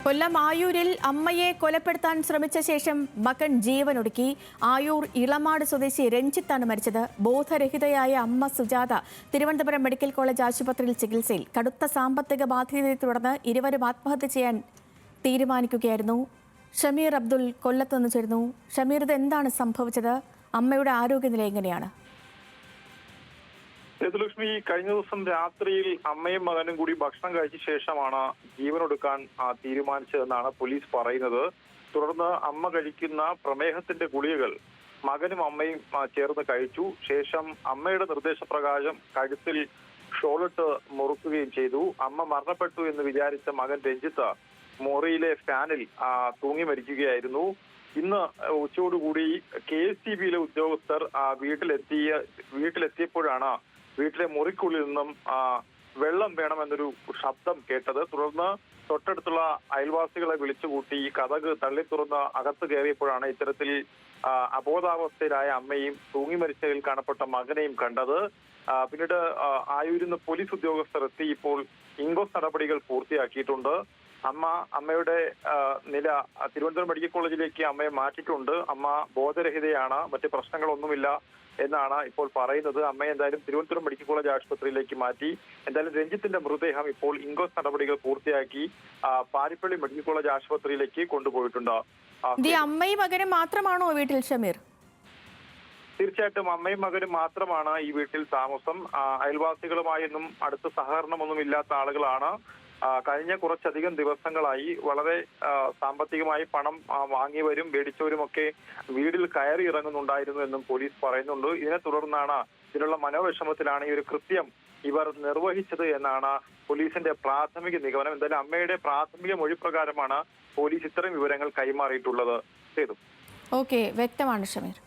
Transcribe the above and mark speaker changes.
Speaker 1: കൊല്ലം ആയൂരിൽ അമ്മയെ കൊലപ്പെടുത്താൻ ശ്രമിച്ച ശേഷം മകൻ ജീവനൊടുക്കി. ആയൂർ ഇളമാട് സ്വദേശി രഞ്ജിത്താണ് മരിച്ചത്. ബോധരഹിതയായ അമ്മ സുജാത തിരുവനന്തപുരം മെഡിക്കൽ കോളേജ് ആശുപത്രിയിൽ ചികിത്സയിൽ. കടുത്ത സാമ്പത്തിക ബാധ്യതയെ തുടർന്ന് ഇരുവരും ആത്മഹത്യ ചെയ്യാൻ തീരുമാനിക്കുകയായിരുന്നു. ഷമീർ അബ്ദുൽ കൊല്ലത്ത് നിന്ന് ചേരുന്നു. ഷമീർ, ഇത് എന്താണ് സംഭവിച്ചത്? അമ്മയുടെ ആരോഗ്യനില എങ്ങനെയാണ്?
Speaker 2: സേതുലക്ഷ്മി, കഴിഞ്ഞ ദിവസം രാത്രിയിൽ അമ്മയും മകനും കൂടി ഭക്ഷണം കഴിച്ച ശേഷമാണ് ജീവനൊടുക്കാൻ തീരുമാനിച്ചതെന്നാണ് പോലീസ് പറയുന്നത്. തുടർന്ന് അമ്മ കഴിക്കുന്ന പ്രമേഹത്തിന്റെ ഗുളികകൾ മകനും അമ്മയും ചേർന്ന് കഴിച്ചു. ശേഷം അമ്മയുടെ നിർദ്ദേശപ്രകാരം കഴുത്തിൽ ഷോളിട്ട് മുറുക്കുകയും ചെയ്തു. അമ്മ മരണപ്പെട്ടു എന്ന് വിചാരിച്ച മകൻ രഞ്ജിത്ത് മുറിയിലെ ഫാനിൽ തൂങ്ങി മരിക്കുകയായിരുന്നു. ഇന്ന് ഉച്ചയോടുകൂടി KSTBയിലെ ഉദ്യോഗസ്ഥർ വീട്ടിലെത്തിയപ്പോഴാണ് വീട്ടിലെ മുറിക്കുള്ളിൽ നിന്നും വെള്ളം വേണമെന്നൊരു ശബ്ദം കേട്ടത്. തുടർന്ന് തൊട്ടടുത്തുള്ള അയൽവാസികളെ വിളിച്ചുകൂട്ടി കതക് തള്ളി തുറന്ന് അകത്ത് കയറിയപ്പോഴാണ് ഇത്തരത്തിൽ അബോധാവസ്ഥയിലായ അമ്മയും തൂങ്ങി മരിച്ചതിൽ കാണപ്പെട്ട മകനെയും കണ്ടത്. പിന്നീട് ആയൂരിൽ നിന്ന് പോലീസ് ഉദ്യോഗസ്ഥർ എത്തി ഇപ്പോൾ ഇൻക്വസ്റ്റ് നടപടികൾ പൂർത്തിയാക്കിയിട്ടുണ്ട്. അമ്മയുടെ നില തിരുവനന്തപുരം മെഡിക്കൽ കോളേജിലേക്ക് അമ്മയെ മാറ്റിയിട്ടുണ്ട്. അമ്മ ബോധരഹിതയാണ്, മറ്റ് പ്രശ്നങ്ങളൊന്നുമില്ല എന്നാണ് ഇപ്പോൾ പറയുന്നത്. അമ്മയെ എന്തായാലും തിരുവനന്തപുരം മെഡിക്കൽ കോളേജ് ആശുപത്രിയിലേക്ക് മാറ്റി. എന്തായാലും രഞ്ജിത്തിന്റെ മൃതദേഹം ഇപ്പോൾ ഇൻക്വസ്റ്റ് നടപടികൾ പൂർത്തിയാക്കി പാരിപ്പള്ളി മെഡിക്കൽ കോളേജ് ആശുപത്രിയിലേക്ക് കൊണ്ടുപോയിട്ടുണ്ട്.
Speaker 1: അമ്മയും മകനും മാത്രമാണോ വീട്ടിൽ, ഷമീർ?
Speaker 2: തീർച്ചയായിട്ടും അമ്മയും മകനും മാത്രമാണ് ഈ വീട്ടിൽ താമസം. അയൽവാസികളുമായൊന്നും അടുത്ത സഹകരണമൊന്നും ഇല്ലാത്ത ആളുകളാണ്. കഴിഞ്ഞ കുറച്ചധികം ദിവസങ്ങളായി വളരെ സാമ്പത്തികമായി പണം വാങ്ങിയവരും മേടിച്ചവരുമൊക്കെ വീട്ടിൽ കയറി ഇറങ്ങുന്നുണ്ടായിരുന്നു എന്നും പോലീസ് പറയുന്നുണ്ട്. ഇതിനെ തുടർന്നാണ്, ഇതിനുള്ള മനോവിഷമത്തിലാണ് ഈ ഒരു കൃത്യം ഇവർ നിർവഹിച്ചത് എന്നാണ് പോലീസിന്റെ പ്രാഥമിക നിഗമനം. എന്തായാലും അമ്മയുടെ പ്രാഥമിക മൊഴി പ്രകാരമാണ് പോലീസ് ഇത്തരം വിവരങ്ങൾ കൈമാറിയിട്ടുള്ളത്.
Speaker 1: ഓക്കെ, വ്യക്തമാണ് ഷമീർ.